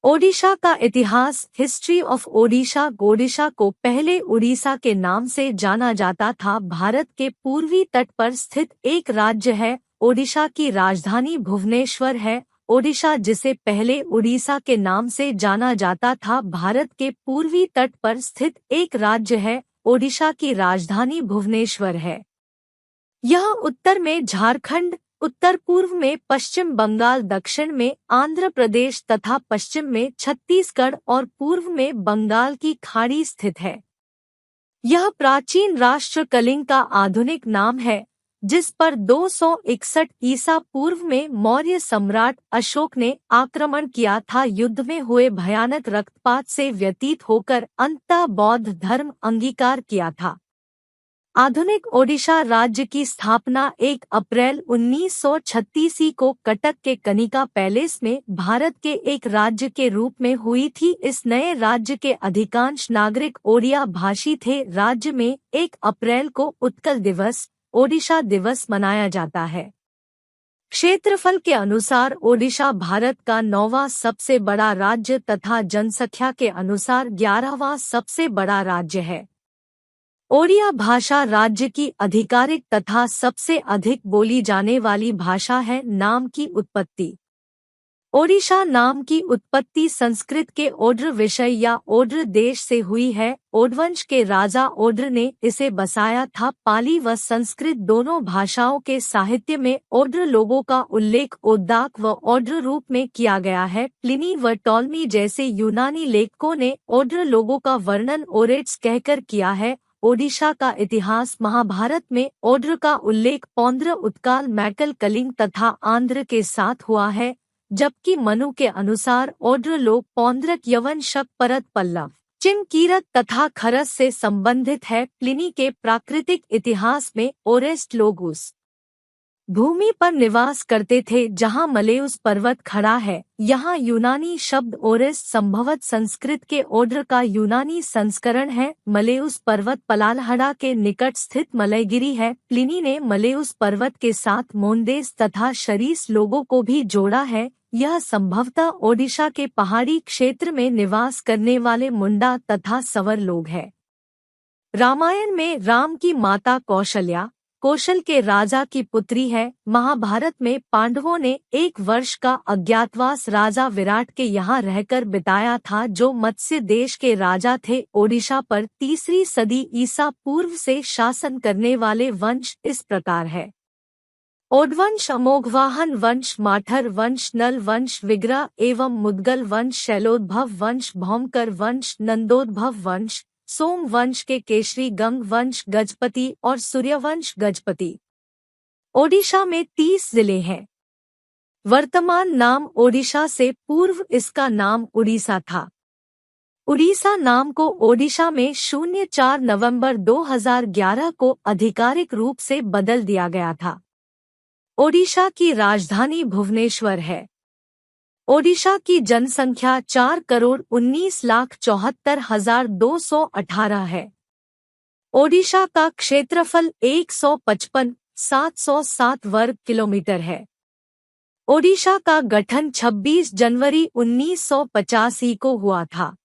ओडिशा का इतिहास। History of Odisha. Odisha को पहले उड़ीसा के नाम से जाना जाता था। भारत के पूर्वी तट पर स्थित एक राज्य है। ओडिशा की राजधानी भुवनेश्वर है। ओडिशा, जिसे पहले उड़ीसा के नाम से जाना जाता था, भारत के पूर्वी तट पर स्थित एक राज्य है। ओडिशा की राजधानी भुवनेश्वर है। यह उत्तर में झारखंड, उत्तर पूर्व में पश्चिम बंगाल, दक्षिण में आंध्र प्रदेश तथा पश्चिम में छत्तीसगढ़ और पूर्व में बंगाल की खाड़ी स्थित है। यह प्राचीन राष्ट्र कलिंग का आधुनिक नाम है, जिस पर 261 ईसा पूर्व में मौर्य सम्राट अशोक ने आक्रमण किया था। युद्ध में हुए भयानक रक्तपात से व्यतीत होकर अंततः बौद्ध धर्म अंगीकार किया था। आधुनिक ओडिशा राज्य की स्थापना 1 अप्रैल 1936 को कटक के कनिका पैलेस में भारत के एक राज्य के रूप में हुई थी। इस नए राज्य के अधिकांश नागरिक ओडिया भाषी थे। राज्य में 1 अप्रैल को उत्कल दिवस, ओडिशा दिवस मनाया जाता है। क्षेत्रफल के अनुसार ओडिशा भारत का 9वां सबसे बड़ा राज्य तथा जनसंख्या के अनुसार 11वां सबसे बड़ा राज्य है। ओडिया भाषा राज्य की आधिकारिक तथा सबसे अधिक बोली जाने वाली भाषा है। नाम की उत्पत्ति। ओडिशा नाम की उत्पत्ति संस्कृत के ओड्र विषय या ओड्र देश से हुई है। ओडवंश के राजा ओड्र ने इसे बसाया था। पाली व संस्कृत दोनों भाषाओं के साहित्य में ओड्र लोगों का उल्लेख ओद्दाक व ओड्र रूप में किया गया है। प्लिनी व टॉलमी जैसे यूनानी लेखकों ने ओड्र लोगों का वर्णन ओरेट्स कहकर किया है। ओडिशा का इतिहास। महाभारत में ओड्र का उल्लेख पौंद्र, उत्काल, मैकल, कलिंग तथा आंध्र के साथ हुआ है, जबकि मनु के अनुसार ओड्र लोग पौंद्रक, यवन, शक, परत, पल्लव, चिन, कीरत तथा खरस से संबंधित है। प्लिनी के प्राकृतिक इतिहास में ओरेस्ट लोग उस भूमि पर निवास करते थे जहां मलेउस पर्वत खड़ा है। यहाँ यूनानी शब्द ओरेस संभवत संस्कृत के ओड्र का यूनानी संस्करण है। मलेउस पर्वत पलालहड़ा के निकट स्थित मलयगिरी है। प्लिनी ने मलेउस पर्वत के साथ मोन्देस तथा शरीस लोगों को भी जोड़ा है। यह संभवतः ओडिशा के पहाड़ी क्षेत्र में निवास करने वाले मुंडा तथा सवर लोग हैं। रामायण में राम की माता कौशल्या कौशल के राजा की पुत्री है। महाभारत में पांडवों ने 1 वर्ष का अज्ञातवास राजा विराट के यहाँ रहकर बिताया था, जो मत्स्य देश के राजा थे। ओडिशा पर 3री सदी ईसा पूर्व से शासन करने वाले वंश इस प्रकार है: ओडवंश, अमोघवाहन वंश, माठर वंश, नल वंश, विग्रह एवं मुदगल वंश, शैलोद्भव वंश, भौमकर वंश, नंदोद्भव वंश, सोम वंश के केशरी गंग वंश, गजपति और सूर्यवंश गजपति। ओडिशा में 30 जिले हैं। वर्तमान नाम ओडिशा से पूर्व इसका नाम उड़ीसा था। उड़ीसा नाम को ओडिशा में 04 नवंबर 2011 को आधिकारिक रूप से बदल दिया गया था। ओडिशा की राजधानी भुवनेश्वर है। ओडिशा की जनसंख्या 4,19,74,218 है। ओडिशा का क्षेत्रफल 155,707 वर्ग किलोमीटर है। ओडिशा का गठन 26 जनवरी 1985 को हुआ था।